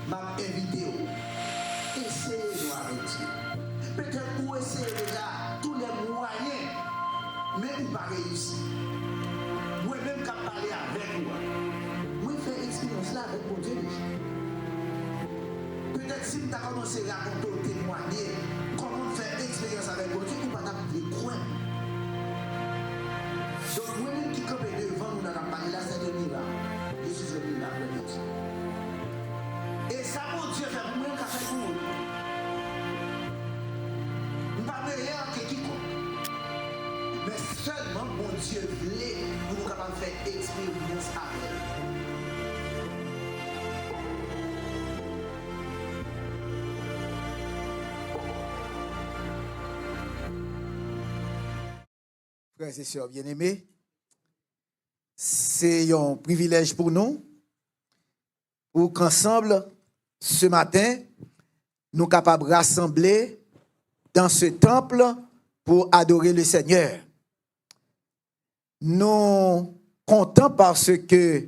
m'a invité. Essayez-nous avec Dieu. Peut-être vous essayez déjà tous les moyens, mais vous pas réussi. Moi-même, quand je parle avec vous, moi, je fais expérience là avec mon Dieu déjà. Peut-être si tu as commencé à raconter, témoigner, comment faire expérience avec mon Dieu, vous ne pouvez pas croire. Donc, moi-même qui campe devant nous dans la parole, là, c'est de là. Je suis venu là avec Dieu. Et ça, mon Dieu, fait pour moi, qu'a fait pour vous. Je ne suis pas meilleur que quiconque. Mais seulement mon Dieu voulait pour nous capables de faire expérience avec lui. Frères et sœurs bien-aimés, c'est un privilège pour nous, pour qu'ensemble, ce matin, nous sommes capables de rassembler dans ce temple pour adorer le Seigneur. Nous comptons parce que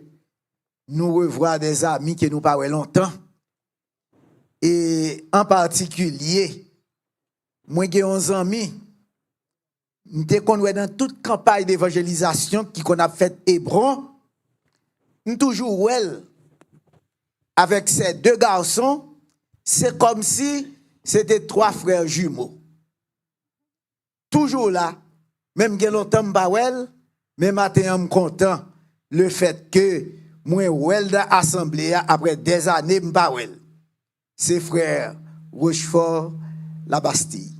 nous revoyons des amis qui nous parlent longtemps. Et en particulier, moi j'ai 11 amis. Dès qu'on est dans toute campagne d'évangélisation qu'on a faite Hébron, nous toujours well avec ces deux garçons, c'est comme si c'était trois frères jumeaux. Toujours là, même que longtemps m'bawel, mais matin je suis content le fait que moi well dans l'assemblée après des années m'bawel. C'est frère Rochefort La Bastille.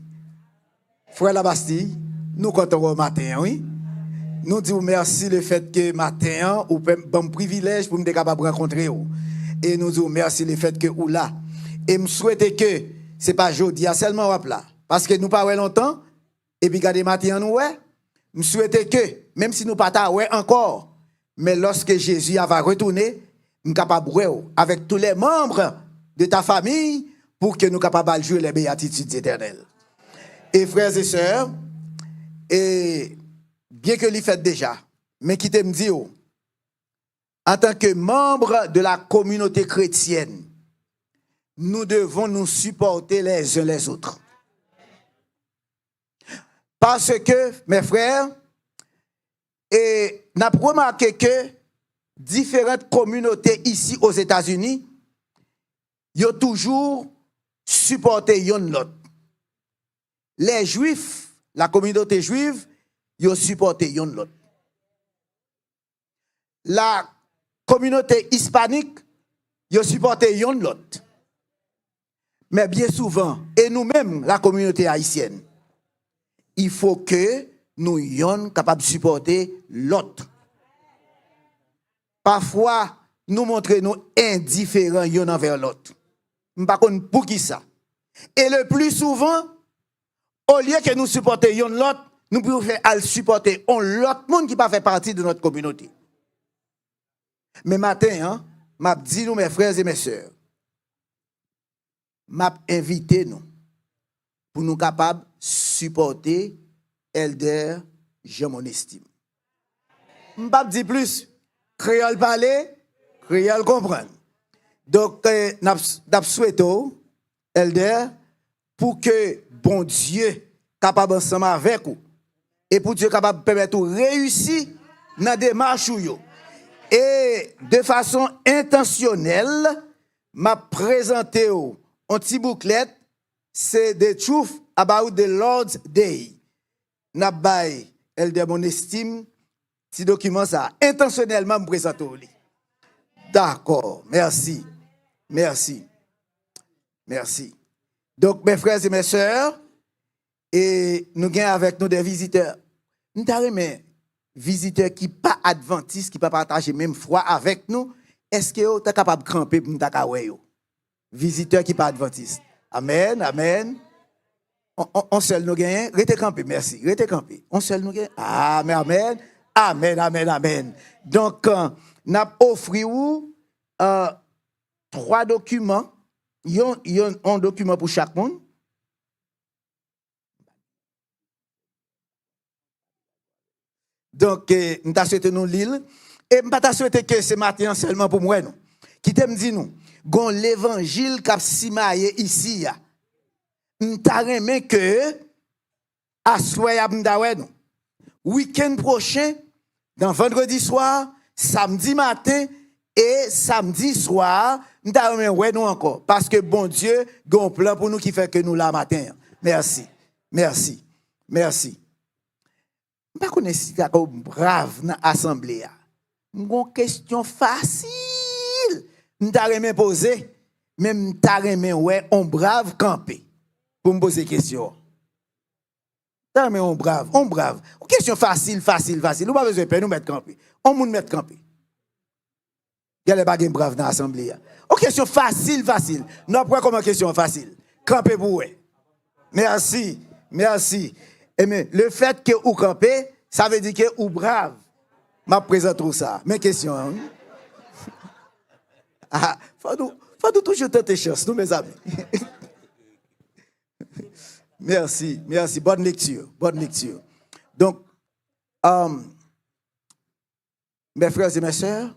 Frère La Bastille, nous comptons au matin, oui. Nous disons merci le fait que matin, ou bon privilège pour nous être capable de rencontrer. Et nous disons merci le fait que ou là. Et je souhaite que ce n'est pas jeudi, seulement là. Parce que nous parlons longtemps, et puis regardez matin, nous, je souhaite que, même si nous ne pas encore, mais lorsque Jésus va retourner, nous sommes capables de avec tous les membres de ta famille pour que nous soyons capables de jouer les béatitudes éternelles. Et frères et sœurs, et bien que l'y fait déjà, mais qui te me dit, en tant que membre de la communauté chrétienne, nous devons nous supporter les uns les autres. Parce que, mes frères, et nous avons remarqué que différentes communautés ici aux États-Unis, ils ont toujours supporté l'autre. Les Juifs, la communauté juive, ils ont supporté l'autre. La communauté hispanique, ils ont supporté l'autre. Mais bien souvent, et nous-mêmes, la communauté haïtienne, il faut que nous soyons capables de supporter l'autre. Parfois, nous montrons nous indifférents l'un envers l'autre. Par contre, pour qui ça? Et le plus souvent, au lieu que nous supportions l'autre, nous pouvons faire à supporter l'autre monde qui ne fait pas partie de notre communauté. Mais matin, m'a dit nous, mes frères et mes sœurs, m'a invité nous pour nous capables de supporter Elder Jean Monestime. M'a dit plus, créole parler, créole comprendre. Donc, nous souhaitons, Elder, pour que bon Dieu capable ensemble avec vous et pour Dieu capable de permettre de réussir dans la démarche. Et de façon intentionnelle, m'a présenté un petit bouclette, c'est The Truth About the Lord's Day. N'a pas Elder Monestime, petit document ça, intentionnellement me présente. D'accord, merci. Merci. Merci. Donc, mes frères et mes sœurs, et nous avons avec nous des visiteurs. Nous avons des visiteurs qui ne sont pas adventistes, qui ne partagent même même foi avec nous. Est-ce que vous êtes capable de camper pour nous faire? Visiteurs qui ne sont pas adventistes. Amen, amen. On seul nous gagne. Restez campé, merci. Restez campé. On seul nous gagne. Amen, amen. Amen, amen, amen. Donc, nous avons offert 3 documents. Il y a un document pour chaque monde. Donc, nous avons souhaité nous lire. Et nous avons souhaité que ce matin seulement pour moi. Non. Qui t'aime dit nous, gon l'évangile k'ap simaye ici ya. M'ta remen que assoya m'dawe nous. Week-end prochain, dans vendredi soir, samedi matin et samedi soir, m'ta remen ouais nous encore parce que bon Dieu gon plan pour nous qui fait que nous là matin. Merci. Merci. Merci. M'pa connais si ka brave dans assemblée ya. M'gon question facile. M'ta remen poser, mais m'ta remen ouais on brave camper pour me poser question. T'as remen on brave. Question facile. Nous pas besoin de nous mettre camper. On moun mettre camper. Il y a pas brave dans l'assemblée. Une question facile. Non, pourquoi comme une question facile? Camper pour ouais. Merci. Et mais le fait que vous campez, ça veut dire que vous brave. Je présente tout ça. Mes questions. Hein? Faut toujours tenter chance, nous mes amis. Merci. Bonne lecture. Donc, mes frères et mes sœurs,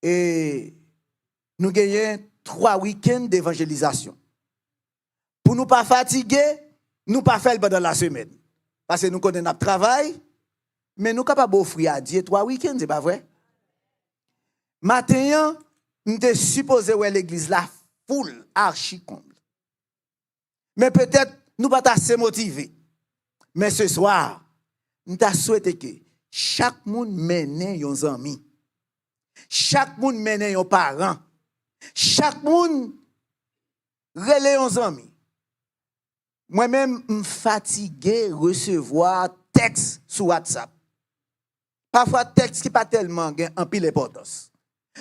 et nous gagnons 3 week-ends d'évangélisation. Pour nous pas fatiguer, nous pas faire pendant la semaine. Parce que nous connaissons notre travail, mais nous sommes capables d'offrir à Dieu 3 week-ends, c'est pas vrai? Matin, nous sommes supposés voir l'église la foule archi comble. Mais peut-être nous pas assez motivés. Mais ce soir, nous avons souhaité que chaque monde mène un ami. Chaque monde mène un parent. Chaque monde relève un ami. Moi-même, je suis fatigué de recevoir texte sur WhatsApp. Parfois, texte qui pas tellement en pile importance.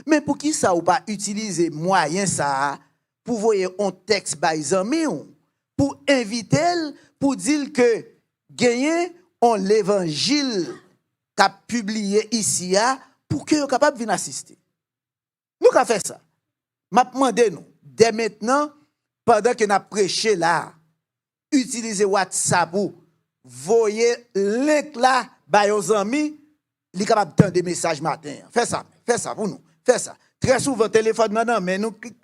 Mais pour qui ça ou pas utiliser moyen ça pour voyer un texte par amis pour inviter pour dire que gagner on l'évangile qu'a publié ici pour que vous capable venir assister. Nous qu'a fait ça. M'a demandé nous dès maintenant pendant que n'a prêché là utiliser WhatsApp pour voyer link là par vos amis, li capable de des messages matin. Fais ça pour nous. Fais ça. Très souvent téléphone maintenant mais nous clic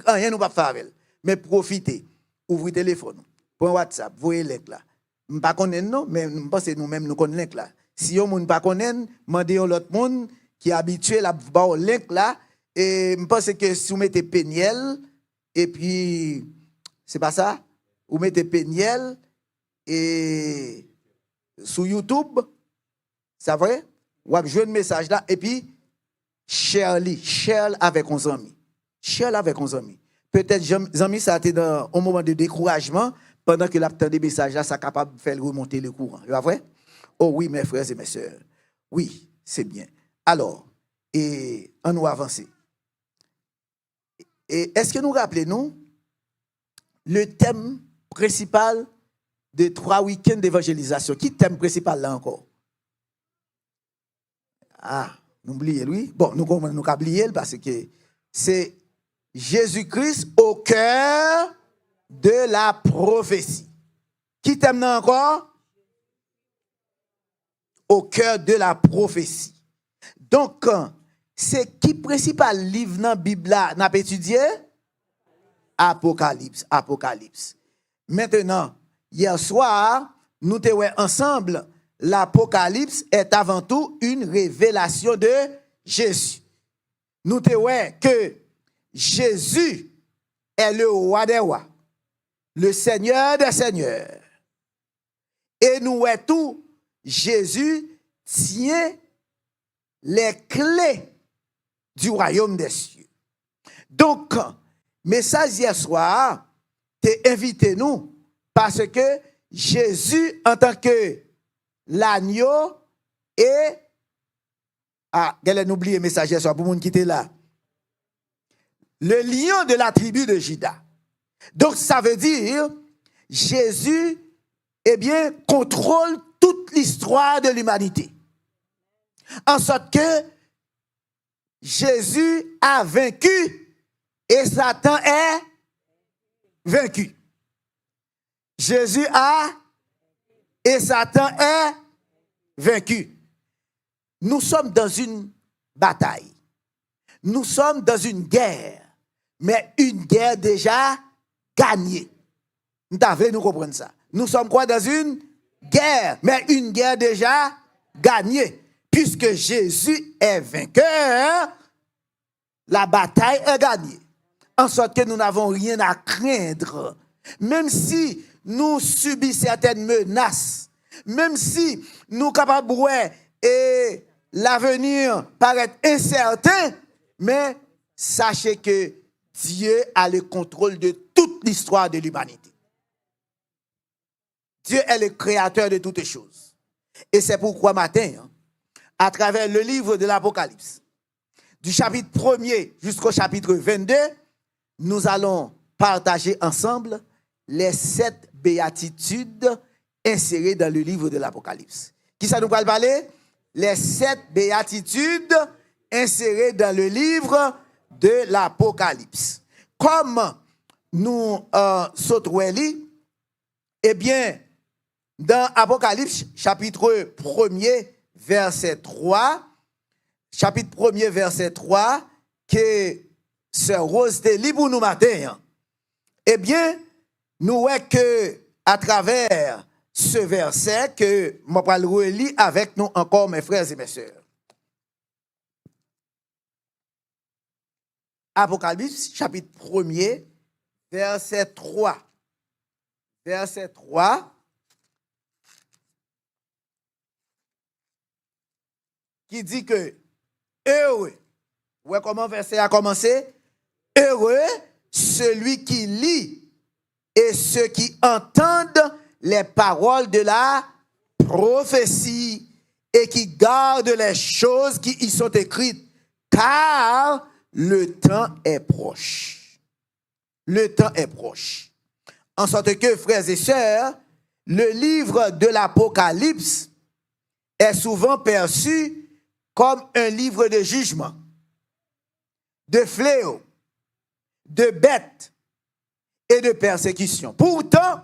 rien nous pas faire avec. Mais profitez. Ouvrez téléphone. Pour WhatsApp, voyez link là. Je ne connais pas non, mais je pense que nous-mêmes nous connaissons link là. Si vous ne connaissez pas, demandez à l'autre monde qui est habitué à voir link là. Et je pense que si vous mettez Peniel, et puis, c'est pas ça, vous mettez Peniel et sur YouTube, c'est vrai, vous avez joué un message là, et puis, share avec nos amis. Share avec nos amis. Peut-être, les amis, ça a été dans un moment de découragement, pendant que l'absence des messages là, ça est capable de faire remonter le courant. C'est vrai? Oh oui, mes frères et mes sœurs. Oui, c'est bien. Alors, et on nous avance. Et est-ce que nous rappelons le thème principal de 3 week-ends d'évangélisation? Qui est le thème principal là encore? Ah, nous oublions lui. Bon, nous oublions parce que c'est Jésus-Christ au cœur de la prophétie. Qui t'aime encore? Au cœur de la prophétie. Donc, c'est qui principal livre dans la Bible là n'a pas étudié? Apocalypse. Maintenant, hier soir, nous te voyons ensemble, l'Apocalypse est avant tout une révélation de Jésus. Nous te voyons que Jésus est le roi des rois, le Seigneur des seigneurs. Et nous voyons tout, Jésus tient les clés du royaume des cieux. Donc, message hier soir, t'es invité nous parce que Jésus, en tant que l'agneau et qu'elle oublié le message hier soir pour moun qui était là. Le lion de la tribu de Juda. Donc, ça veut dire Jésus, eh bien, contrôle toute l'histoire de l'humanité. En sorte que Jésus a vaincu et Satan est vaincu. Jésus a et Satan est vaincu. Nous sommes dans une bataille. nous sommes dans une guerre, mais une guerre déjà gagnée. Nous comprenons ça. Nous sommes quoi dans une guerre, mais une guerre déjà gagnée. Puisque Jésus est vainqueur, la bataille est gagnée. En sorte que nous n'avons rien à craindre. Même si nous subissons certaines menaces, même si nous sommes capables et l'avenir paraît incertain, mais sachez que Dieu a le contrôle de toute l'histoire de l'humanité. Dieu est le créateur de toutes choses. Et c'est pourquoi matin, à travers le livre de l'Apocalypse, du chapitre 1er jusqu'au chapitre 22, nous allons partager ensemble les 7 béatitudes insérées dans le livre de l'Apocalypse. Qui ça nous va parler? Les 7 béatitudes insérées dans le livre de l'Apocalypse. Comme nous sautons, eh bien, dans Apocalypse, chapitre 1er, verset 3, chapitre 1er, verset 3, que Sœur Rose te lit pour nous matin, eh bien, nous voyons que à travers ce verset que je vais le relire avec nous encore, mes frères et mes sœurs. Apocalypse, chapitre 1er, verset 3. Verset 3. Qui dit que heureux, ouais, comment verset a commencé? Heureux celui qui lit et ceux qui entendent les paroles de la prophétie et qui gardent les choses qui y sont écrites, car le temps est proche. Le temps est proche. En sorte que, frères et sœurs, le livre de l'Apocalypse est souvent perçu comme un livre de jugement, de fléau, de bêtes et de persécution. Pourtant,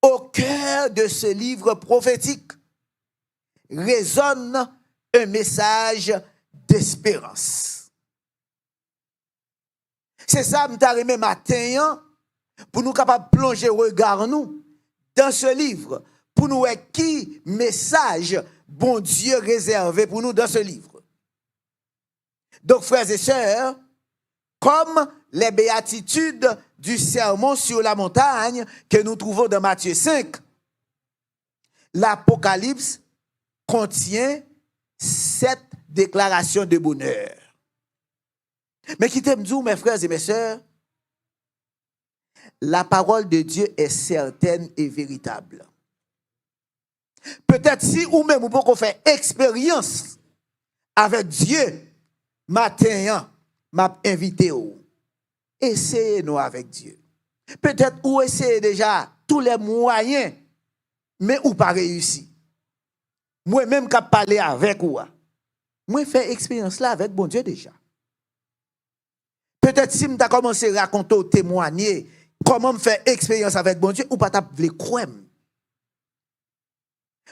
au cœur de ce livre prophétique résonne un message d'espérance. C'est ça, nous t'arrêtons matin, pour nous capables de plonger regard nous dans ce livre, pour nous voir qui message bon Dieu réservé pour nous dans ce livre. Donc, frères et sœurs, comme les béatitudes du sermon sur la montagne que nous trouvons dans Matthieu 5, l'Apocalypse contient 7 déclarations de bonheur. Mais qui t'aime dire, mes frères et mes sœurs, la parole de Dieu est certaine et véritable. Peut-être si ou même vous pouvez faire expérience avec Dieu, matin, m'a invité ou. Essayez-nous avec Dieu. Peut-être ou essayez déjà tous les moyens, mais ou pas réussi. Moi-même qui parler avec ou. Moi fait expérience là avec bon Dieu déjà. Peut-être si je commencé à raconter, témoigner, comment me faire expérience avec bon Dieu, ou pas t'appeler croire.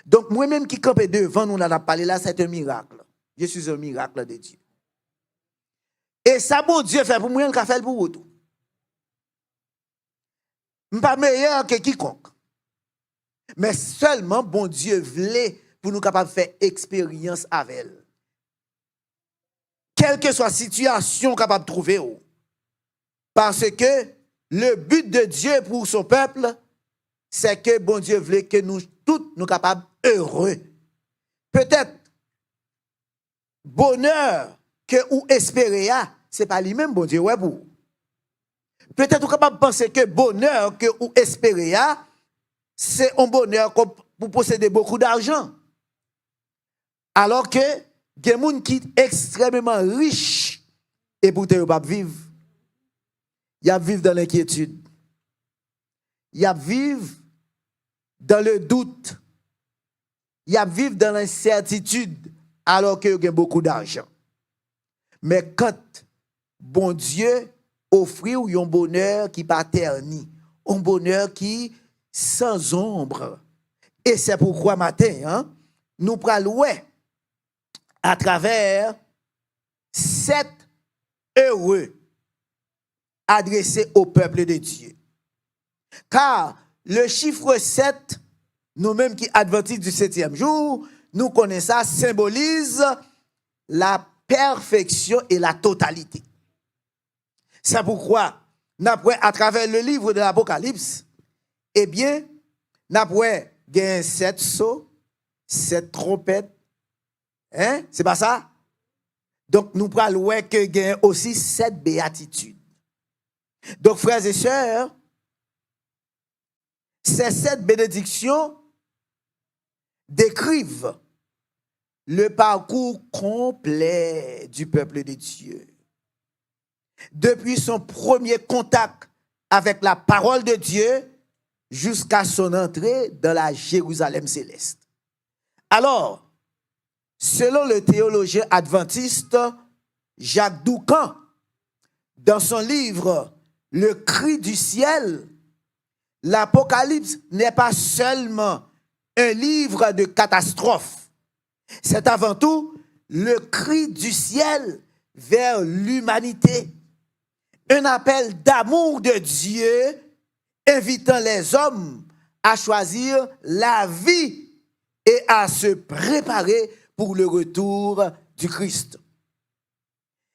Donc, moi-même qui campe devant nous, là, parler là, c'est un miracle. Je suis un miracle de Dieu. Et ça, bon Dieu fait pour moi, il a fait pour vous tout. Je ne suis pas meilleur que quiconque. Mais seulement, bon Dieu voulait pour nous capables de faire expérience avec elle. Quelle que soit la situation capable de trouver. Parce que le but de Dieu pour son peuple, c'est que bon Dieu voulait que nous tous nous capables heureux. Peut-être bonheur que ou espérer, c'est pas lui-même bon Dieu ouais pour. Peut-être vous capable penser que bonheur que ou espérer, c'est un bonheur pour posséder beaucoup d'argent. Alors que il y a des gens qui sont extrêmement riches et pourtant ils ne peuvent pas vivre. Ils vivent dans l'inquiétude. Ils vivent dans le doute. Ils vivent dans l'incertitude alors qu'ils ont beaucoup d'argent. Mais quand bon Dieu offre un bonheur qui pas terni, un bonheur qui sans ombre. Et c'est pourquoi matin, nous prenons à travers 7 heureux adressé au peuple de Dieu. Car le chiffre 7, nous-mêmes qui adventistes du 7e jour, nous connaissons ça, symbolise la perfection et la totalité. C'est pourquoi, à travers le livre de l'Apocalypse, eh bien, nous avons 7 sceaux, 7 trompettes. Hein? C'est pas ça? Donc, nous parlons que il y a aussi 7 béatitudes. Donc, frères et sœurs, ces 7 bénédictions décrivent le parcours complet du peuple de Dieu. Depuis son premier contact avec la parole de Dieu jusqu'à son entrée dans la Jérusalem céleste. Alors, selon le théologien adventiste Jacques Doucan, dans son livre Le cri du ciel, l'Apocalypse n'est pas seulement un livre de catastrophe. C'est avant tout le cri du ciel vers l'humanité. Un appel d'amour de Dieu invitant les hommes à choisir la vie et à se préparer pour le retour du Christ.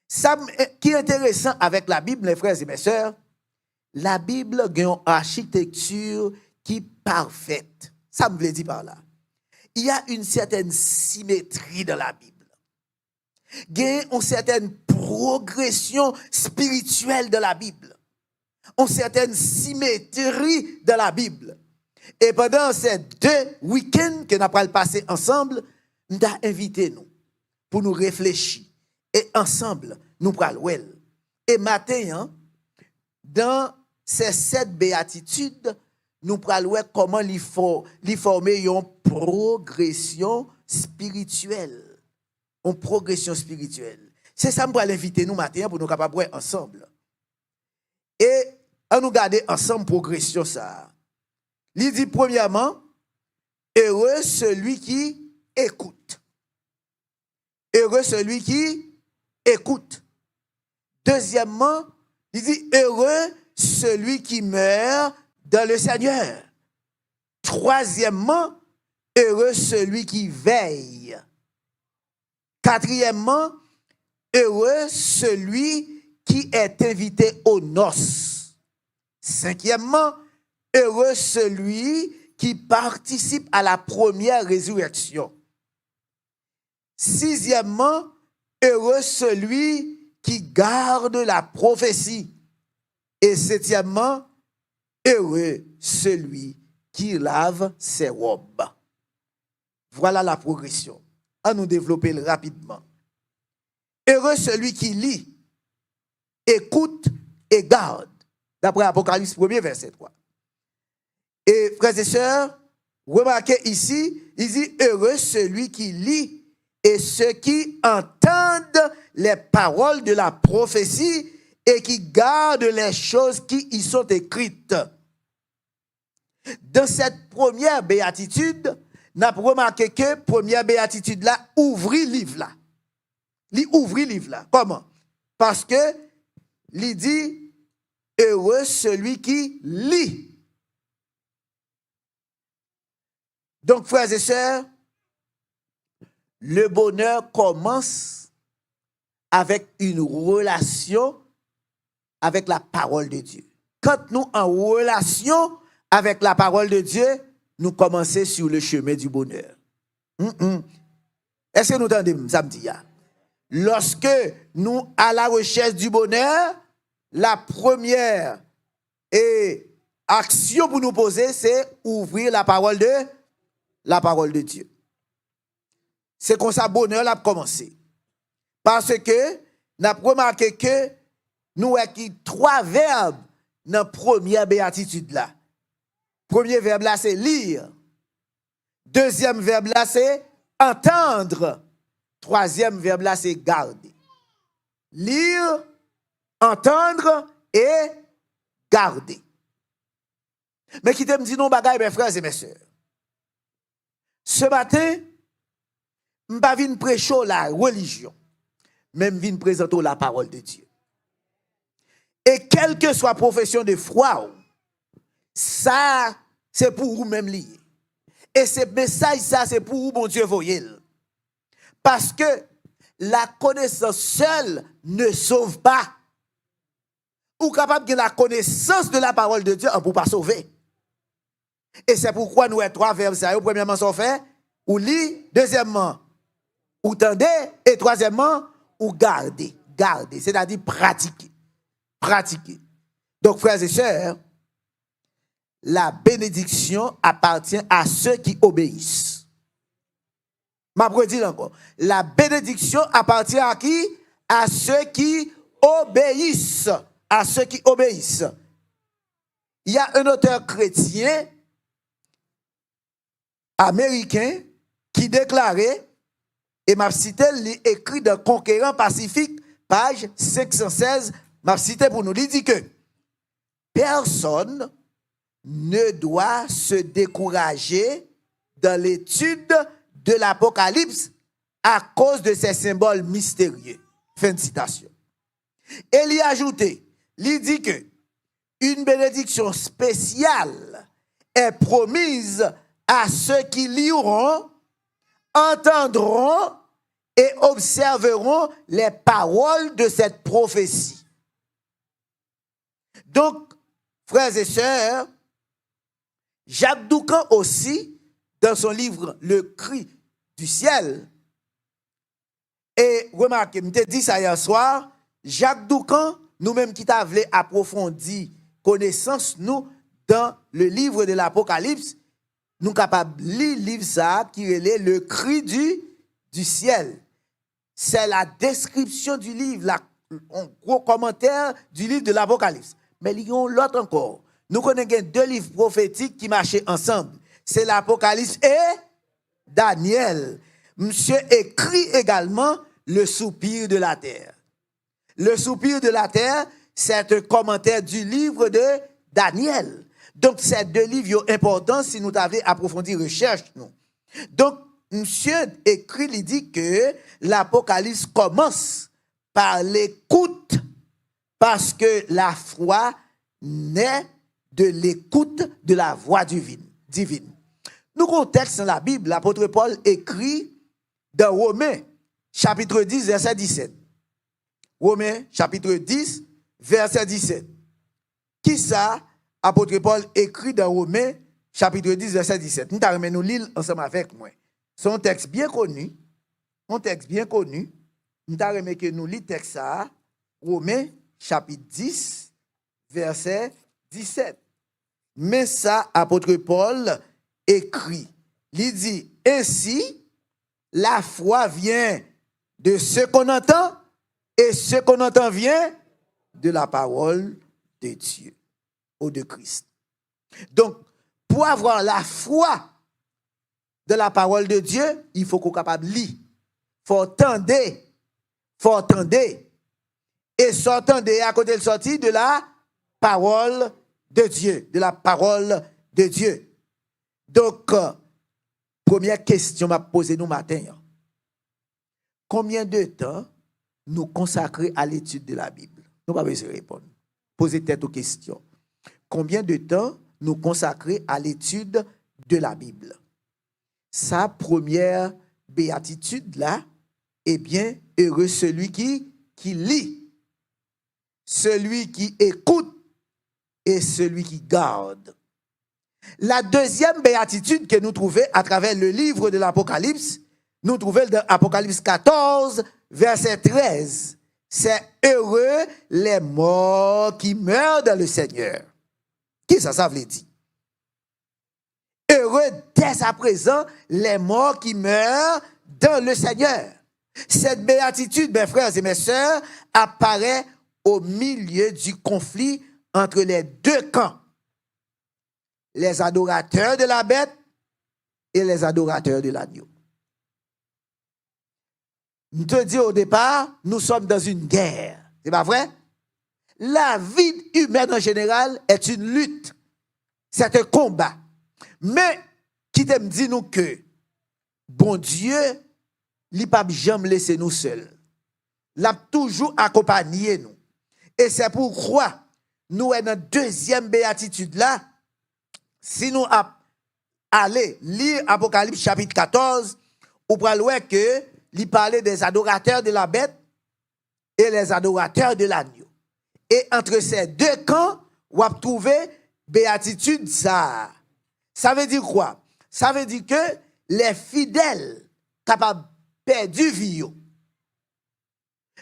Ça qui est intéressant avec la Bible, mes frères et mes sœurs, la Bible a une architecture qui est parfaite. Ça me veut dire par là. Il y a une certaine symétrie dans la Bible. Il y a une certaine progression spirituelle de la Bible. Une certaine symétrie de la Bible. Et pendant ces 2 week-ends que nous avons passé ensemble, nous avons invité nous pour nous réfléchir. Et ensemble, nous parlons. Et maintenant, dans ces 7 béatitudes, nous parlons comment il faut former une progression spirituelle. Une progression spirituelle. C'est ça que nous allons inviter nous maintenant pour nous capables ensemble. Et à nous garder ensemble progression ça. Il dit premièrement, heureux celui qui écoute. Heureux celui qui écoute. Deuxièmement, il dit heureux celui qui meurt dans le Seigneur. Troisièmement, heureux celui qui veille. Quatrièmement, heureux celui qui est invité aux noces. Cinquièmement, heureux celui qui participe à la première résurrection. Sixièmement, heureux celui qui garde la prophétie. Et septièmement, heureux celui qui lave ses robes. Voilà la progression. À nous développer rapidement. Heureux celui qui lit, écoute et garde. D'après Apocalypse 1er, verset 3. Et frères et sœurs, remarquez ici, il dit heureux celui qui lit et ceux qui entendent les paroles de la prophétie et qui gardent les choses qui y sont écrites. Dans cette première béatitude, nous avons remarqué que première béatitude là, ouvrit livre là. Il ouvrit livre là. Comment? Parce que il dit heureux celui qui lit. Donc, frères et sœurs, le bonheur commence avec une relation avec la parole de Dieu. Quand nous en relation avec la parole de Dieu, nous commençons sur le chemin du bonheur. Est-ce que nous entendons samedi? Lorsque nous à la recherche du bonheur, la première action pour nous poser, c'est ouvrir la parole de Dieu. C'est comme ça bonheur l'a commencé. Parce que nous avons remarqué que nous avons 3 verbes dans la première béatitude là. Premier verbe là c'est lire. Deuxième verbe là c'est entendre. Troisième verbe là c'est garder. Lire, entendre et garder. Mais qui t'aime dire non bagaille mes frères et mes sœurs. Ce matin, je ne viens pas prêcher la religion, mais je viens présenter la parole de Dieu. Et quelle que soit profession de foi, ça, c'est pour vous-même lié. Et ce message, ça, c'est pour vous, bon Dieu, voyez. Parce que la connaissance seule ne sauve pas. Ou capable de la connaissance de la parole de Dieu, on ne peut pas sauver. Et c'est pourquoi nous avons 3 verbes. Premièrement, sont faits, ou lit. Deuxièmement, ou tendez. Et troisièmement, ou garder. Garder, c'est-à-dire pratiquer. Pratiquer. Donc, frères et sœurs, la bénédiction appartient à ceux qui obéissent. Je redis encore. La bénédiction appartient à qui? À ceux qui obéissent. À ceux qui obéissent. Il y a un auteur chrétien américain qui déclarait, et m'a cité, écrit dans Conquérant Pacifique, page 516, m'a cité pour nous, il dit que personne ne doit se décourager dans l'étude de l'Apocalypse à cause de ces symboles mystérieux. Fin de citation. Et il y a ajouté, il dit que une bénédiction spéciale est promise à ceux qui liront, entendront et observeront les paroles de cette prophétie. Donc, frères et sœurs, Jacques Doucan aussi, dans son livre Le Cri du ciel, et remarquez, je t'ai dit ça hier soir, Jacques Doucan, nous-mêmes qui t'avons approfondi connaissance, nous, dans le livre de l'Apocalypse, nous sommes capables de lire le livre ça, qui est Le Cri du ciel. C'est la description du livre, un gros commentaire du livre de l'Apocalypse. Mais il y a l'autre encore. Nous connaissons 2 livres prophétiques qui marchaient ensemble. C'est l'Apocalypse et Daniel. Monsieur écrit également Le soupir de la terre. Le soupir de la terre, c'est un commentaire du livre de Daniel. Donc, ces 2 livres sont importants si nous avons approfondi recherche. Nous. Donc, monsieur écrit, il dit que l'Apocalypse commence par l'écoute, parce que la foi naît de l'écoute de la voix divine. Nous avons un texte dans la Bible, l'apôtre Paul écrit dans Romains, chapitre 10, verset 17. Romains, chapitre 10, verset 17. Qui ça, apôtre Paul écrit dans Romains, chapitre 10, verset 17. Nous allons nous lire ensemble avec moi. C'est un texte bien connu. Un texte bien connu. Nous allons que nous lisons le texte ça. Romains, chapitre 10, verset 17. Mais ça, apôtre Paul écrit. Il dit, ainsi, la foi vient de ce qu'on entend, et ce qu'on entend vient de la parole de Dieu ou de Christ. Donc, pour avoir la foi de la parole de Dieu, il faut qu'on soit capable de lire. Il faut entendre. Et s'entendre à côté de sortie de la parole de Dieu. De la parole de Dieu. Donc, première question m'a posée nous matin. Combien de temps nous consacrer à l'étude de la Bible? Nous pas besoin de répondre. Posez tête aux questions. Combien de temps nous consacrer à l'étude de la Bible? Sa première béatitude là, eh bien, heureux celui qui lit, celui qui écoute et celui qui garde. La deuxième béatitude que nous trouvons à travers le livre de l'Apocalypse, nous trouvons dans Apocalypse 14, verset 13. C'est heureux les morts qui meurent dans le Seigneur. Qui ça veut dire? Heureux dès à présent les morts qui meurent dans le Seigneur. Cette béatitude, mes frères et mes sœurs, apparaît au milieu du conflit entre les 2 camps. Les adorateurs de la bête et les adorateurs de l'agneau. Je te dis au départ, nous sommes dans une guerre. C'est pas vrai? La vie humaine en général est une lutte. C'est un combat. Mais, qui t'aime dit nous que, bon Dieu, il n'a pas jamais laissé nous seuls. Il a toujours accompagné nous. Et c'est pourquoi nous sommes dans deuxième béatitude là. Si nous allons lire Apocalypse chapitre 14, on pourra voir que il parlait des adorateurs de la bête et les adorateurs de l'agneau. Et entre ces deux camps, on va trouver béatitude ça. Ça veut dire quoi? Ça veut dire que les fidèles capables de perdre vie,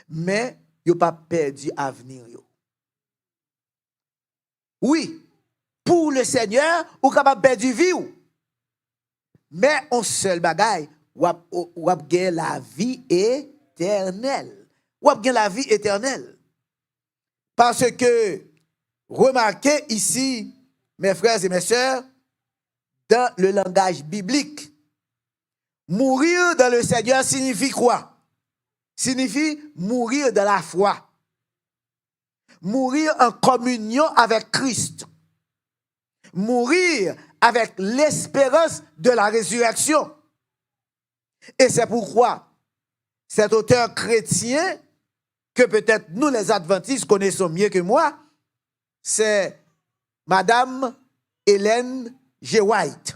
mais ils n'ont pas perdu l'avenir. Oui, pour le Seigneur, vous capable de perdre vie. Mais on seul bagaille, ou gagner la vie éternelle. Ou gagner la vie éternelle. Parce que, remarquez ici, mes frères et mes sœurs, dans le langage biblique, mourir dans le Seigneur signifie quoi? Signifie mourir dans la foi. Mourir en communion avec Christ. Mourir avec l'espérance de la résurrection. Et c'est pourquoi cet auteur chrétien, que peut-être nous les adventistes connaissons mieux que moi, c'est Madame Ellen G. White.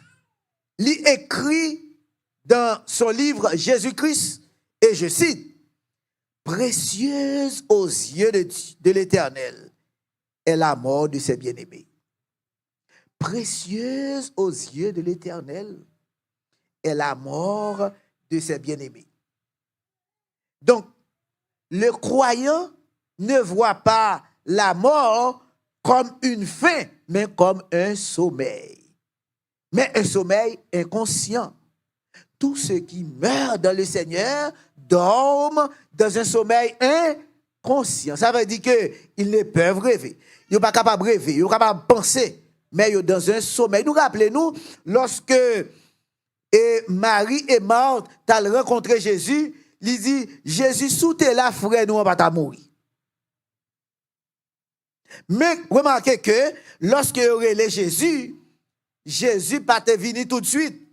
Il écrit dans son livre Jésus-Christ, et je cite, « Précieuse aux yeux de l'Éternel est la mort de ses bien-aimés. Précieuse aux yeux de l'Éternel est la mort de ses bien-aimés. » Donc, le croyant ne voit pas la mort comme une fin, mais comme un sommeil. Mais un sommeil inconscient. Tous ceux qui meurent dans le Seigneur dorment dans un sommeil inconscient. Ça veut dire qu'ils ne peuvent rêver. Ils ne sont pas capables de rêver, ils ne sont pas capables de penser, mais ils sont dans un sommeil. Nous rappelons-nous, lorsque Marie et Marthe ont rencontré Jésus, il dit, Jésus, sous tes là, frère, nous, on va pas mourir. Mais remarquez que lorsque vous relève Jésus, Jésus pas te venir tout de suite.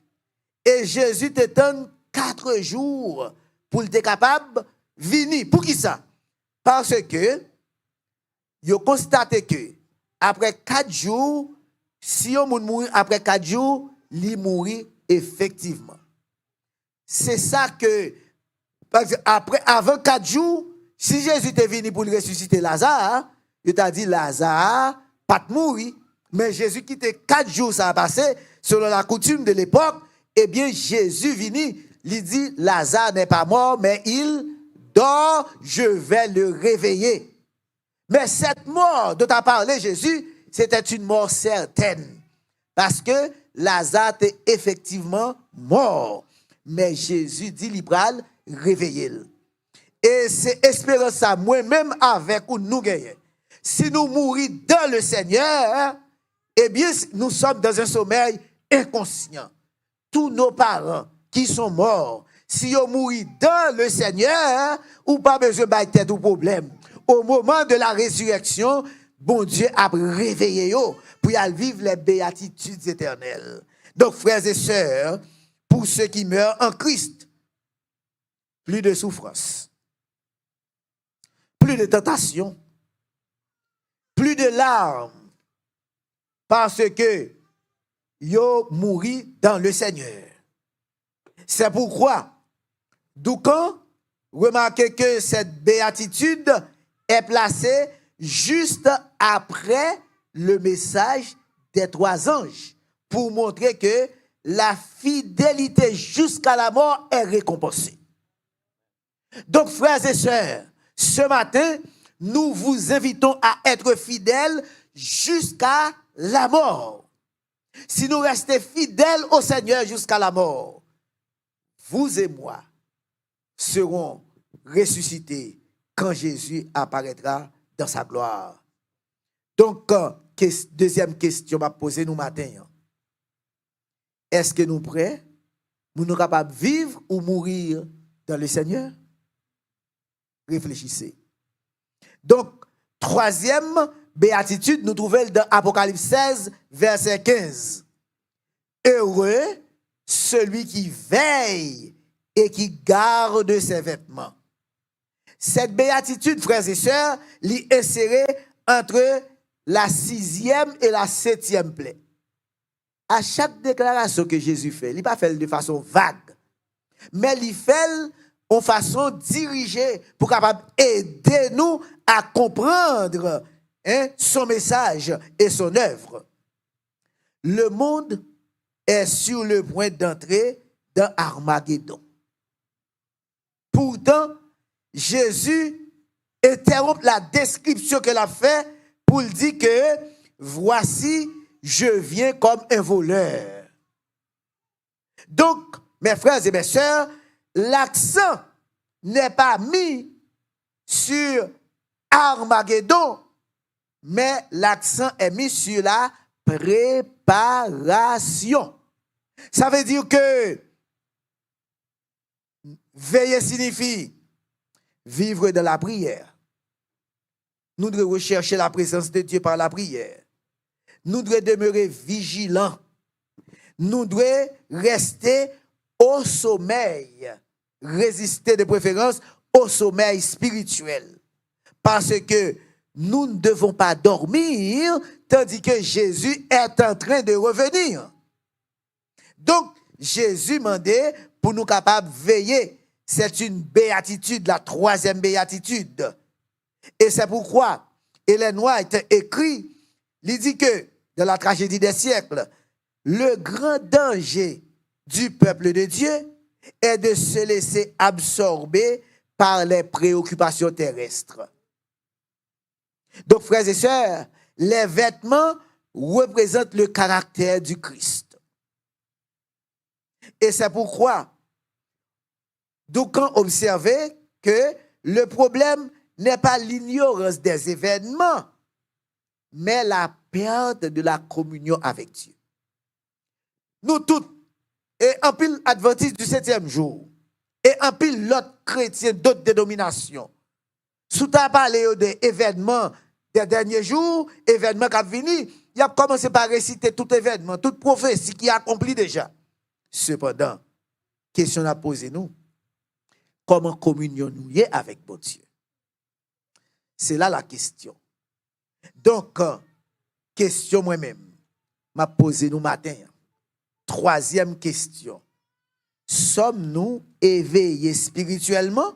Et Jésus te donne 4 jours pour être capable de venir. Pour qui ça? Parce que vous constatez que après 4 jours, si on mourit après 4 jours, il mourit effectivement. C'est ça que, parce que avant 4 jours, si Jésus est venu pour ressusciter Lazare, il t'a dit Lazare, pas de mourir. Mais Jésus qui était 4 jours, ça a passé, selon la coutume de l'époque, eh bien Jésus vient, il dit Lazare n'est pas mort, mais il dort, je vais le réveiller. Mais cette mort dont a parlé Jésus, c'était une mort certaine. Parce que Lazare était effectivement mort. Mais Jésus dit libéral, réveillez-le. Et c'est espérance ça, moi-même avec ou nous gagnons. Si nous mourons dans le Seigneur, eh bien, nous sommes dans un sommeil inconscient. Tous nos parents qui sont morts, si ils mourent dans le Seigneur, ou pas besoin de tête ou problème. Au moment de la résurrection, bon Dieu a réveillé eux pour y vivre les béatitudes éternelles. Donc, frères et sœurs, pour ceux qui meurent en Christ, plus de souffrance, plus de tentation, plus de larmes, parce que yo mouri dans le Seigneur. C'est pourquoi, Doucan, remarquez que cette béatitude est placée juste après le message des 3 anges, pour montrer que la fidélité jusqu'à la mort est récompensée. Donc, frères et sœurs, ce matin, nous vous invitons à être fidèles jusqu'à la mort. Si nous restons fidèles au Seigneur jusqu'à la mort, vous et moi serons ressuscités quand Jésus apparaîtra dans sa gloire. Donc, deuxième question à poser nous matin. Est-ce que nous prêts? Nous sommes capables de vivre ou mourir dans le Seigneur? Réfléchissez. Donc, troisième béatitude, nous trouvons dans Apocalypse 16, verset 15. Heureux celui qui veille et qui garde ses vêtements. Cette béatitude, frères et sœurs, l'y insérée entre la 6e et la 7e plaie. À chaque déclaration que Jésus fait, il ne pas fait de façon vague, mais il fait en façon dirigée pour capable aider nous à comprendre son message et son œuvre. Le monde est sur le point d'entrer dans Armageddon. Pourtant, Jésus interrompt la description qu'elle a fait pour dire que voici, je viens comme un voleur. Donc, mes frères et mes sœurs, l'accent n'est pas mis sur Armageddon, mais l'accent est mis sur la préparation. Ça veut dire que veiller signifie vivre dans la prière. Nous devons rechercher la présence de Dieu par la prière. Nous devons demeurer vigilants. Nous devons rester au sommeil. Résister de préférence au sommeil spirituel. Parce que nous ne devons pas dormir tandis que Jésus est en train de revenir. Donc, Jésus demandait pour nous capables de veiller. C'est une béatitude, la 3e béatitude. Et c'est pourquoi Ellen White écrit, il dit que dans la tragédie des siècles, le grand danger du peuple de Dieu est de se laisser absorber par les préoccupations terrestres. Donc, frères et sœurs, les vêtements représentent le caractère du Christ. Et c'est pourquoi d'aucuns observaient que le problème n'est pas l'ignorance des événements, mais la perte de la communion avec Dieu. Nous tous, et en pile adventistes du 7e jour, et en pile l'autre chrétien d'autres dénominations, sous ta parlé des événements des derniers jours, événements qui ont fini, il a commencé par réciter tout événement, toute prophétie qui a accompli déjà. Cependant, question à poser nous, comment communion nous y est avec bon Dieu? C'est là la question. Donc, question moi-même, m'a posé nous matin. 3e question. Sommes-nous éveillés spirituellement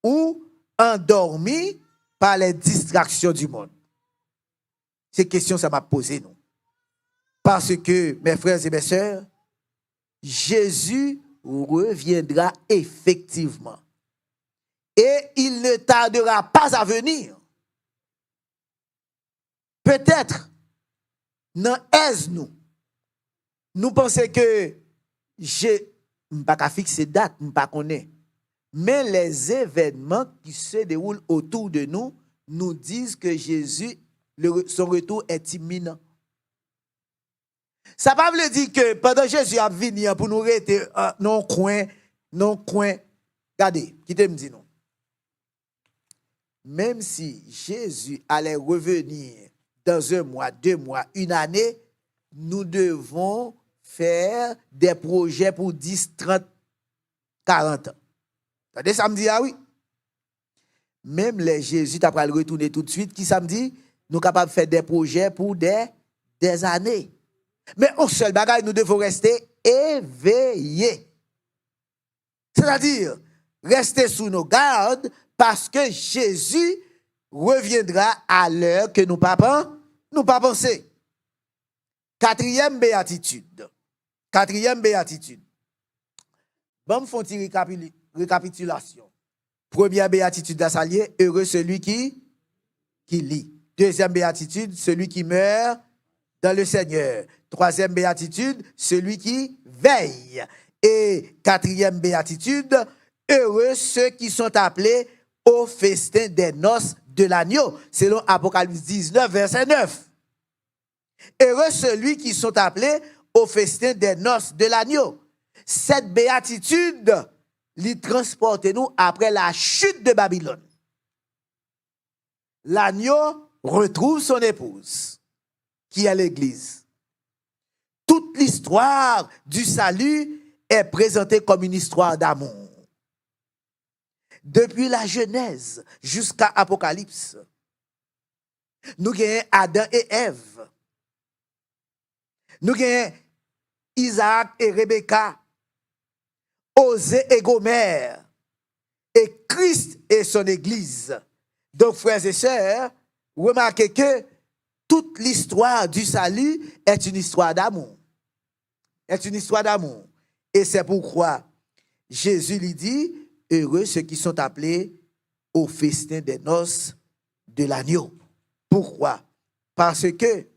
ou endormis par les distractions du monde? Ces questions, ça m'a posé nous. Parce que, mes frères et mes sœurs, Jésus reviendra effectivement. Et il ne tardera pas à venir. Peut-être, dans nous, nous pensons que je ne peux pas fixer date, je ne pas connaître. Mais les événements qui se déroulent autour de nous nous disent que Jésus, son retour est imminent. Ça ne veut pas dire que pendant Jésus a venu pour nous rester non coin. Regardez, qui te me dit non. Même si Jésus allait revenir dans 1 mois, 2 mois, 1 année, nous devons faire des projets pour 10, 30, 40 ans. Regardez, ça me dit, ah oui. Même les Jésus, tu vas le retourner tout de suite, qui ça me dit, nous sommes capables de faire des projets pour des années. Mais au seul bagage, nous devons rester éveillés. C'est-à-dire, rester sous nos gardes parce que Jésus reviendra à l'heure que nous pas penser. 4e béatitude. 4e béatitude. Bon, me font une récapitulation. Première béatitude d'Assalier, heureux celui qui lit. 2e béatitude, celui qui meurt dans le Seigneur. 3e béatitude, celui qui veille. Et 4e béatitude, heureux ceux qui sont appelés au festin des noces de l'agneau, selon Apocalypse 19, verset 9. Heureux celui qui sont appelés au festin des noces de l'agneau. Cette béatitude l'y transporte nous après la chute de Babylone. L'agneau retrouve son épouse, qui est l'Église. Toute l'histoire du salut est présentée comme une histoire d'amour. depuis la Genèse jusqu'à Apocalypse, nous avons Adam et Ève. Nous avons Isaac et Rebecca, Osée et Gomère, et Christ et son Église. Donc, frères et sœurs, remarquez que toute l'histoire du salut est une histoire d'amour. Est une histoire d'amour. Et c'est pourquoi Jésus lui dit, heureux ceux qui sont appelés au festin des noces de l'agneau. Pourquoi? Parce que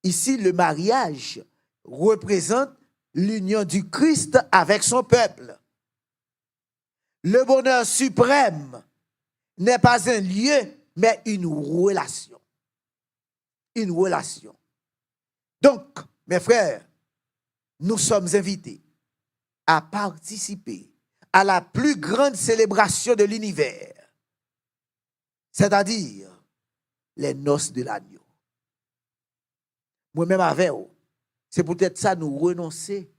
ici, le mariage représente l'union du Christ avec son peuple. Le bonheur suprême n'est pas un lieu, mais une relation. Une relation. Donc, mes frères, nous sommes invités à participer à la plus grande célébration de l'univers, c'est-à-dire les noces de l'agneau. Moi-même avec vous, c'est peut-être ça nous renoncer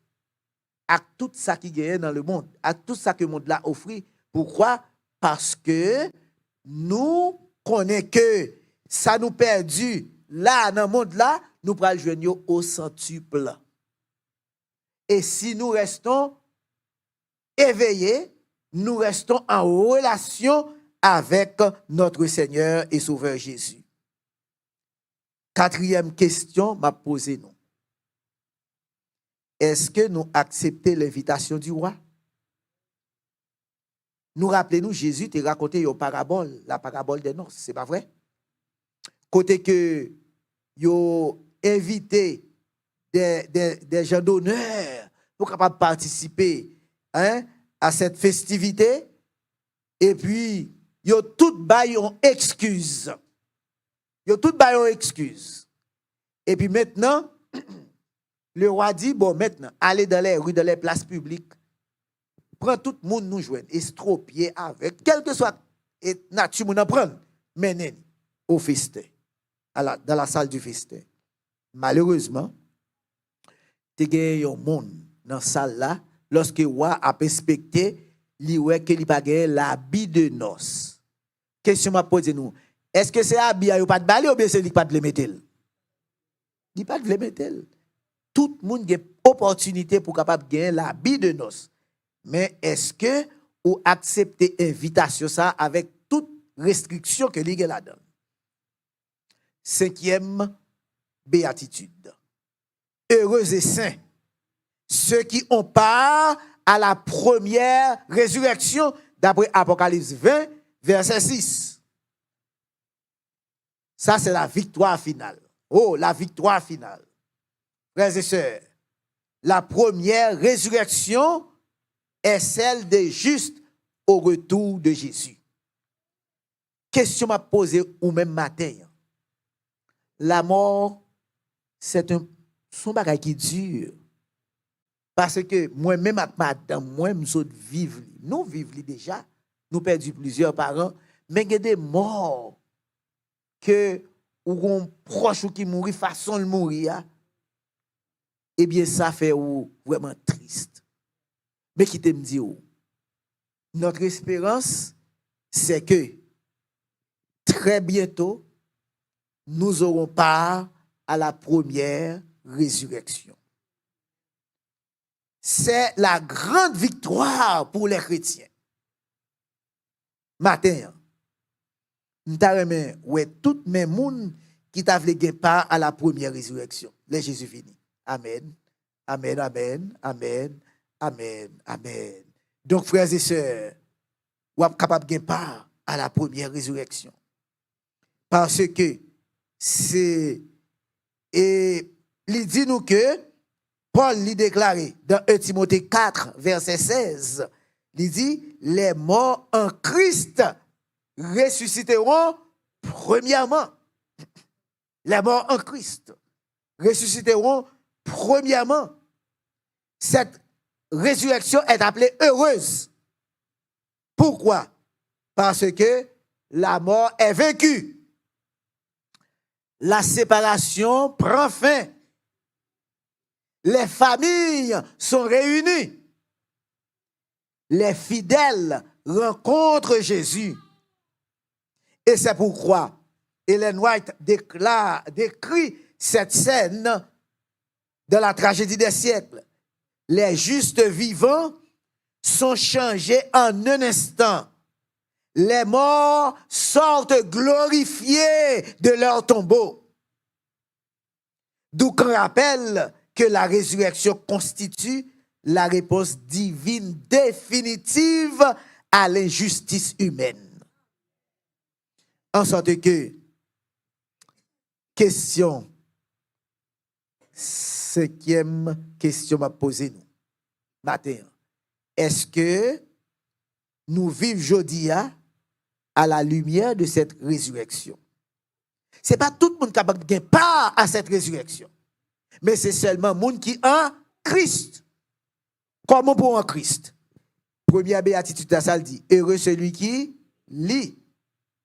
à tout ça qui gagne dans le monde, à tout ça que le monde l'a offert. Pourquoi? Parce que nous connaissons que ça nous perdu là dans le monde là, nous prenons le joindre au centuple. Et si nous restons éveillés, nous restons en relation avec notre Seigneur et Sauveur Jésus. Quatrième question m'a posé nous. Est-ce que nous acceptons l'invitation du roi? Nous rappelons, Jésus t'a raconté une parabole, la parabole des noces, c'est pas vrai? Côté que yo invité des gens d'honneur pour capable participer à cette festivité, et puis yo tout bail en excuse. Yo tout bail en excuse. Et puis maintenant le roi dit, bon, maintenant, allez dans les rues, dans les places publiques, prends tout le monde nous joindre, estropier avec, quel que soit nature, nous en prendre, menez au festin, dans la salle du festin. Malheureusement, il y a un monde dans la salle là, lorsque le roi a inspecté, il voit qu'il n'y a pas l'habit de noces. Question m'a posé nous, est-ce que c'est habit à pas de balai ou bien c'est lui pas de le mettre? Il pas de le mettre. Tout le monde a opportunité pour capable gagner l'habit de noces. Mais est-ce que vous acceptez l'invitation ça avec toute restriction que l'Église la donne? Cinquième béatitude. Heureux et saints, ceux qui ont part à la première résurrection, d'après Apocalypse 20, verset 6. Ça, c'est la victoire finale. Oh, la victoire finale. Frères et sœurs, la première résurrection est celle des justes au retour de Jésus. Question m'a posée au même matin. La mort, c'est son bagage qui dure. Parce que moi-même, avec madame, nous vivons déjà. Nous perdons plusieurs parents. Mais il y a des morts que, ou un proche qui mourit, façon de mourir. Eh bien, ça fait vraiment triste. Mais qui te me dit, notre espérance, c'est que très bientôt, nous aurons part à la première résurrection. C'est la grande victoire pour les chrétiens. Matin, nous avons ouais, tout le monde qui t'a voulu gagner part à la première résurrection. Les Jésus fini. Amen. Amen, amen, amen, amen, amen. Donc, frères et sœurs, vous êtes capables de gagner part à la première résurrection. Parce que c'est. Et il dit nous que Paul lui déclaré dans 1 Timothée 4, verset 16, il dit, les morts en Christ ressusciteront premièrement. Les morts en Christ ressusciteront premièrement. Cette résurrection est appelée heureuse. Pourquoi? Parce que la mort est vaincue. La séparation prend fin. Les familles sont réunies. Les fidèles rencontre Jésus. Et c'est pourquoi Ellen White décrit cette scène de la tragédie des siècles. Les justes vivants sont changés en un instant. Les morts sortent glorifiés de leur tombeau. D'où qu'on rappelle que la résurrection constitue la réponse divine définitive à l'injustice humaine. En sorte que, question, 5e question à poser nous, matin. Est-ce que nous vivons aujourd'hui à la lumière de cette résurrection? Ce n'est pas tout le monde capable de gagner part à cette résurrection, mais c'est seulement le monde qui a Christ. Comment pour un Christ? Première béatitude, ça le dit. Heureux celui qui lit,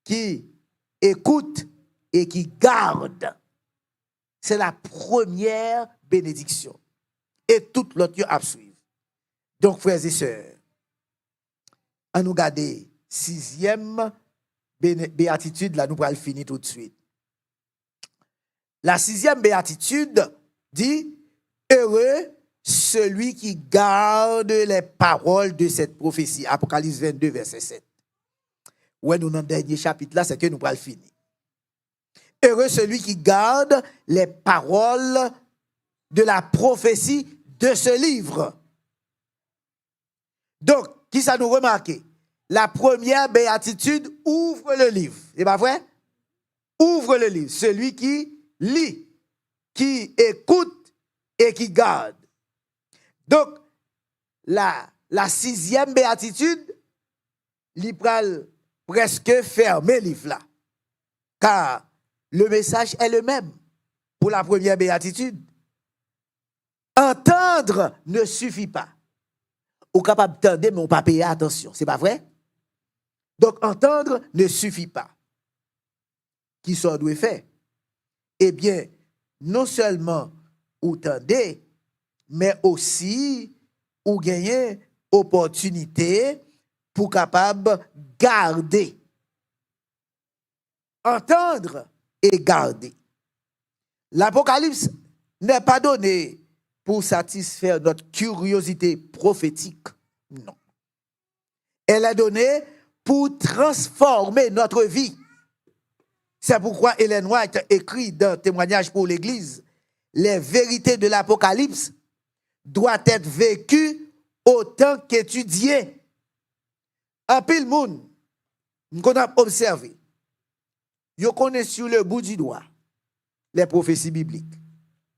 qui écoute et qui garde. C'est la première bénédiction. Et toute l'autre à suivre. Donc, frères et sœurs, à nous garder 6e béatitude, là, nous pourrons le finir tout de suite. La 6e béatitude dit, heureux celui qui garde les paroles de cette prophétie. Apocalypse 22, verset 7. Ouais, nous, dans le dernier chapitre là, c'est que nous pourrons le finir. Heureux celui qui garde les paroles de la prophétie de ce livre. Donc, qui ça nous remarque? La première béatitude ouvre le livre. C'est pas vrai? Ouvre le livre. Celui qui lit, qui écoute et qui garde. Donc, la 6e béatitude, il pral presque fermer le livre là. Car le message est le même pour la première béatitude. Entendre ne suffit pas. On est capable d'entendre, mais on ne peut pas payer attention. C'est pas vrai? Donc, entendre ne suffit pas. Qui ça doit faire? Eh bien, non seulement entendre, mais aussi ou gagner opportunité pour capable garder. Entendre et garder. L'Apocalypse n'est pas donné pour satisfaire notre curiosité prophétique. Non. Elle est donnée pour transformer notre vie. C'est pourquoi Ellen White écrit dans Témoignage pour l'Église, les vérités de l'Apocalypse doivent être vécues autant qu'étudiées. En pile monde, qu'on a observé, yo connaît sur le bout du doigt les prophéties bibliques.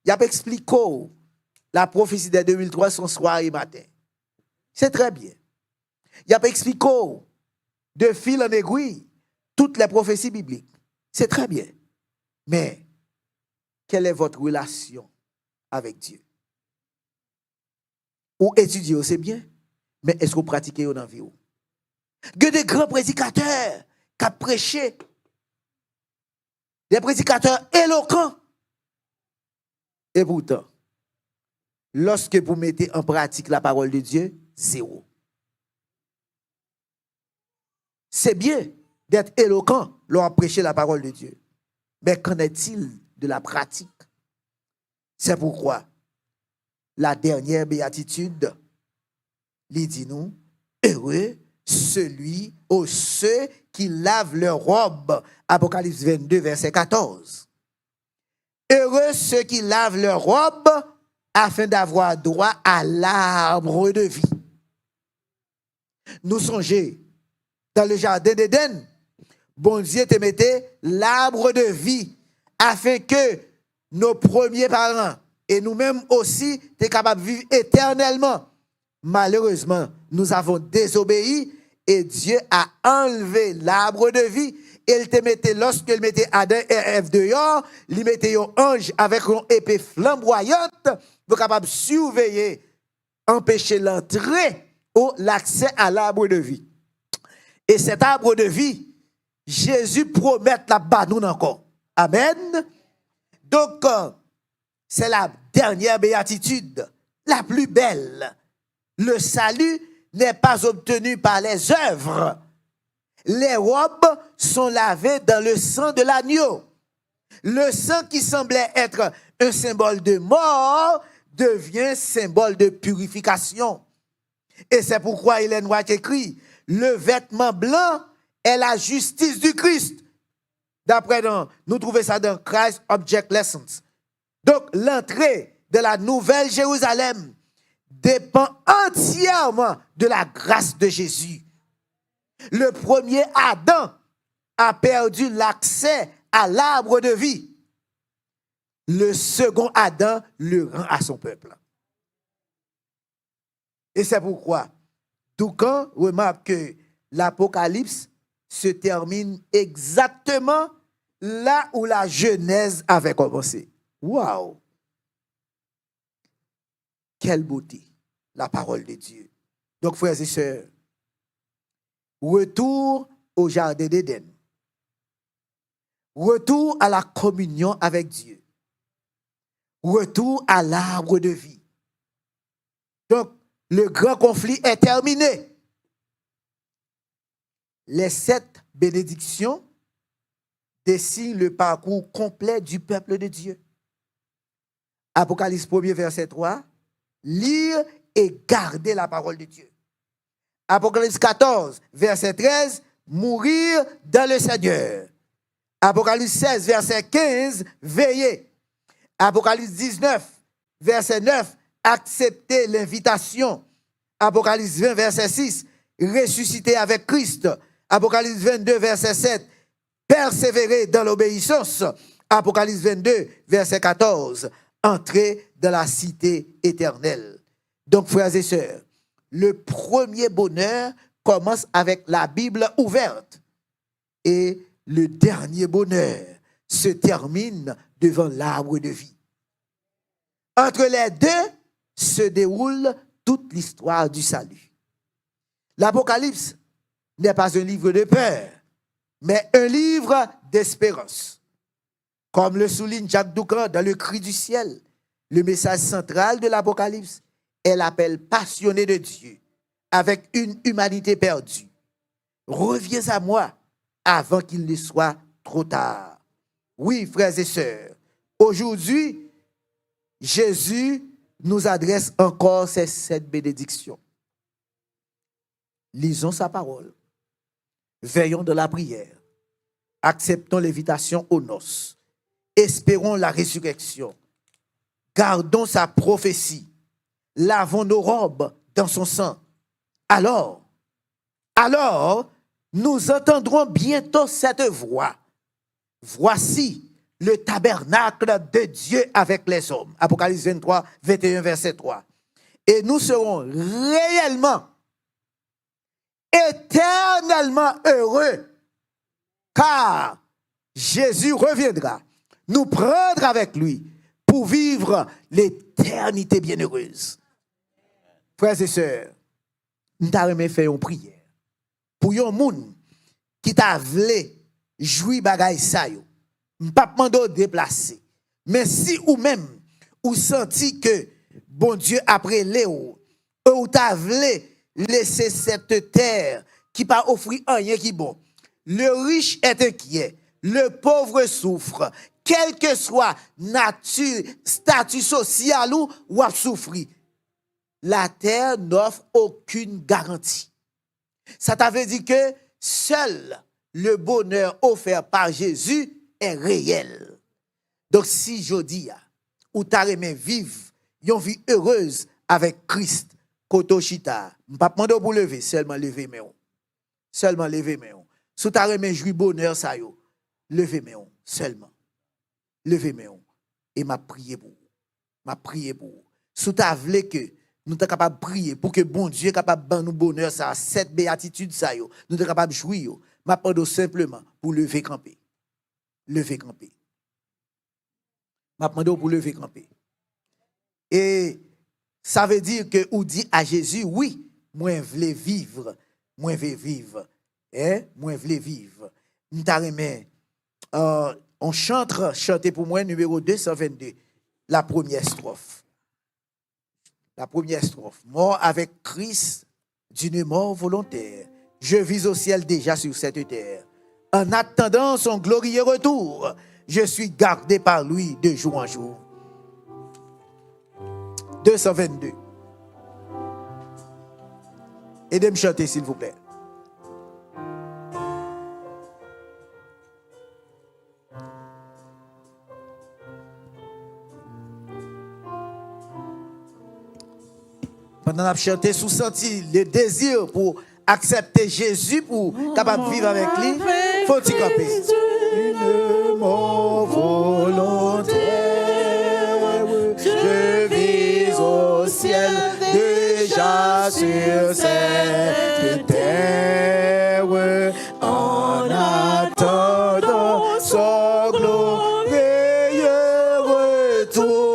Il a expliqué la prophétie de 2003 son soir et matin. C'est très bien. Il a expliqué de fil en aiguille toutes les prophéties bibliques. C'est très bien. Mais quelle est votre relation avec Dieu? Ou étudier, c'est bien, mais est-ce que vous pratiquez dans la vie? Il y a des grands prédicateurs qui ont prêché, des prédicateurs éloquents. Et pourtant, lorsque vous mettez en pratique la parole de Dieu, zéro. C'est bien d'être éloquent lorsqu'on prêche la parole de Dieu. Mais qu'en est-il de la pratique? C'est pourquoi la dernière béatitude, il dit nous, heureux celui ou ceux qui lavent leur robe. Apocalypse 22, verset 14. Heureux ceux qui lavent leur robe afin d'avoir droit à l'arbre de vie. Nous songeons dans le jardin d'Éden, bon Dieu te mettait l'arbre de vie afin que nos premiers parents et nous-mêmes aussi soient capables de vivre éternellement. Malheureusement, nous avons désobéi et Dieu a enlevé l'arbre de vie. Il te mettait, lorsqu'il mettait Adam et Ève dehors, il mettait un ange avec une épée flamboyante pour capable de surveiller, empêcher l'entrée ou l'accès à l'arbre de vie. Et cet arbre de vie, Jésus promet là-bas nous encore. Amen. Donc, c'est la dernière béatitude, la plus belle. Le salut n'est pas obtenu par les œuvres. Les robes sont lavées dans le sang de l'agneau. Le sang qui semblait être un symbole de mort devient symbole de purification. Et c'est pourquoi Ellen White écrit, le vêtement blanc est la justice du Christ. D'après nous trouvons ça dans Christ Object Lessons. Donc l'entrée de la nouvelle Jérusalem dépend entièrement de la grâce de Jésus. Le premier Adam a perdu l'accès à l'arbre de vie. Le second Adam le rend à son peuple. Et c'est pourquoi, Doucan remarque que l'Apocalypse se termine exactement là où la Genèse avait commencé. Waouh! Quelle beauté, la parole de Dieu. Donc, frères et sœurs, retour au jardin d'Éden. Retour à la communion avec Dieu. Retour à l'arbre de vie. Donc, le grand conflit est terminé. Les 7 bénédictions dessinent le parcours complet du peuple de Dieu. Apocalypse 1er, verset 3, lire et garder la parole de Dieu. Apocalypse 14, verset 13, mourir dans le Seigneur. Apocalypse 16, verset 15, veiller. Apocalypse 19, verset 9, accepter l'invitation. Apocalypse 20, verset 6, ressusciter avec Christ. Apocalypse 22, verset 7, persévérer dans l'obéissance. Apocalypse 22, verset 14, entrer dans la cité éternelle. Donc, frères et sœurs, le premier bonheur commence avec la Bible ouverte. Et le dernier bonheur se termine devant l'arbre de vie. Entre les deux se déroule toute l'histoire du salut. L'Apocalypse n'est pas un livre de peur, mais un livre d'espérance. Comme le souligne Jacques Doucan dans Le Cri du ciel, le message central de l'Apocalypse est l'appel passionné de Dieu avec une humanité perdue. Reviens à moi avant qu'il ne soit trop tard. Oui, frères et sœurs, aujourd'hui, Jésus nous adresse encore ces 7 bénédictions. Lisons sa parole. Veillons de la prière. Acceptons l'invitation aux noces. Espérons la résurrection. Gardons sa prophétie. Lavons nos robes dans son sang. Alors, nous entendrons bientôt cette voix. Voici le tabernacle de Dieu avec les hommes. Apocalypse 23, 21, verset 3. Et nous serons réellement, éternellement heureux, car Jésus reviendra nous prendre avec lui pour vivre l'éternité bienheureuse. Frères et sœurs, nous t'avons fait une prière pour un monde qui t'a voulu jouir bagay sa yo. M'pa mando déplacer. Mais si ou même ou senti que bon Dieu après Léo ou t'a voulu laisser cette terre qui pas offrir rien qui bon. Le riche est inquiet, le pauvre souffre, quel que soit nature, statut social ou a souffri. La terre n'offre aucune garantie. Ça t'avait dit que seul le bonheur offert par Jésus est réel. Donc si je dis, ou t'as aimé vivre une vie heureuse avec Christ, Kotoshita, m'pas demander pour lever, seulement lever mes on. Seulement lever mes on. Si t'as aimé jouir bonheur ça yo, levez mes on, seulement. Levez mes on. Et m'a prié pour vous. M'a prié pour vous. Si t'as voulu que nous sommes capables de prier pour que bon Dieu est capable de nous bonheur ça, cette béatitude ça yo, nous sommes capables de jouir. M'a demandé simplement pour lever camper. Lever camper. M'a demandé pour lever camper. Et ça veut dire que ou dit à Jésus, oui, moi voulais vivre, moi veux vivre, moi voulais vivre. On chante pour moi numéro 222, la première strophe. La première strophe. Mort avec Christ, d'une mort volontaire. Je vis au ciel déjà sur cette terre. En attendant son glorieux retour, je suis gardé par lui de jour en jour. 222. Aidez-moi à chanter, s'il vous plaît. Pendant qu'on chanté, sous senti le désir pour accepter Jésus, pour capable de vivre avec lui, faut-il camper. Une mort volontaire, je vis au ciel déjà sur cette terre, en attendant son glorieux retour.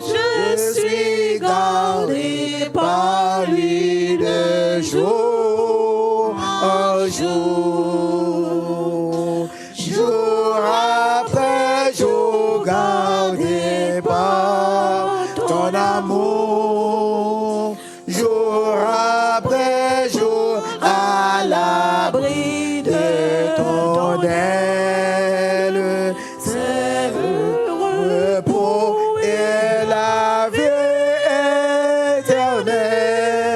Je suis gardé par lui de jour en jour, jour après jour, gardé par ton amour, jour après jour, à l'abri de ton aile, c'est le repos et la vie éternelle.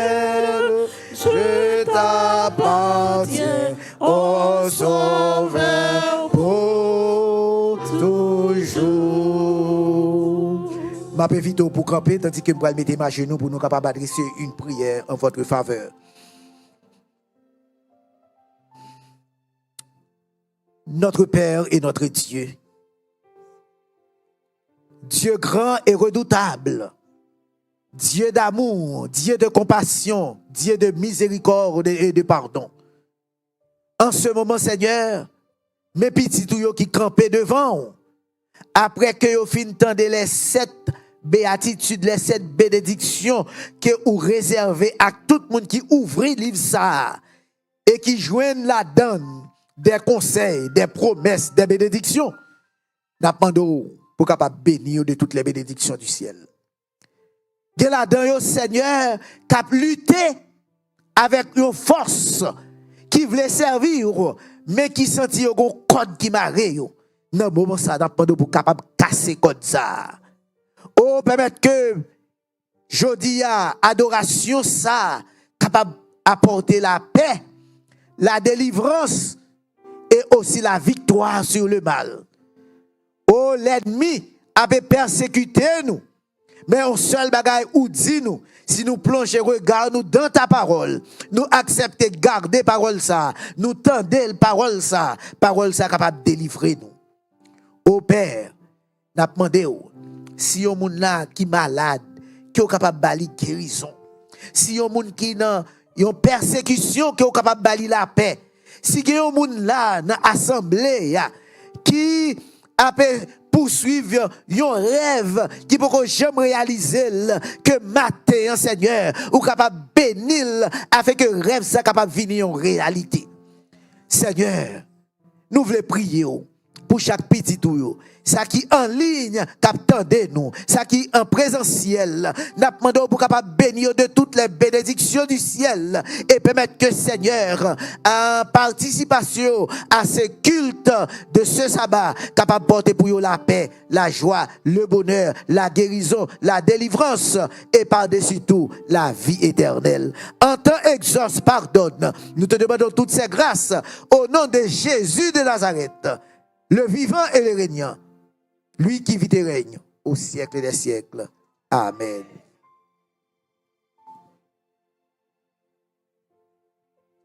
Je t'appartiens, ô Sauveur, pour toujours. Ma vite pour camper, tandis que je vais mettre ma genou pour nous capables d'adresser une prière en votre faveur. Notre Père et notre Dieu, Dieu grand et redoutable, Dieu d'amour, Dieu de compassion, Dieu de miséricorde et de pardon. En ce moment, Seigneur, mes petits tuyaux qui campaient devant, après que vous finissez les 7 béatitudes, les 7 bénédictions que vous réservez à tout le monde qui ouvre le livre ça et qui joignent la donne des conseils, des promesses, des bénédictions, nous demandons pour capable bénir de toutes les bénédictions du ciel. Que là-dedans, Seigneur, qui a lutté avec une force qui voulait servir, mais qui sentit un code qui marre. Dans le moment ça, nous demandons pour capable casser le code ça. Oh, permettre que jodi a adoration ça, capable apporter la paix, la délivrance et aussi la victoire sur le mal. Oh, l'ennemi avait persécuté nous. Mais un seul bagaille ou dit nous, si nous plongeons regard nous dans ta parole, nous acceptons garder parole ça, nous tendons parole ça capable de délivrer nous. Ô Père, n'a demandé si yon moun là qui malade, qui est capable de bali guérison. Si yon moun qui nan yon persécution qui est capable de bali la paix. Si yon moun là dans assemblée qui a poursuivre yon rêve qui peut jamais réaliser que matin Seigneur ou capable bénir afin que rêve ça capable venir en réalité. Seigneur, nous voulons prier pour chaque petit tout, ça qui en ligne, captez nous, ça qui en présentiel, nous demandons pour capable bénir de toutes les bénédictions du ciel et permettre que Seigneur, en participation à ce culte de ce sabbat, capable de porter pour vous la paix, la joie, le bonheur, la guérison, la délivrance et par-dessus tout, la vie éternelle. En temps exauce, pardonne. Nous te demandons toutes ces grâces au nom de Jésus de Nazareth, le vivant et le régnant, lui qui vit et règne au siècle des siècles. Amen.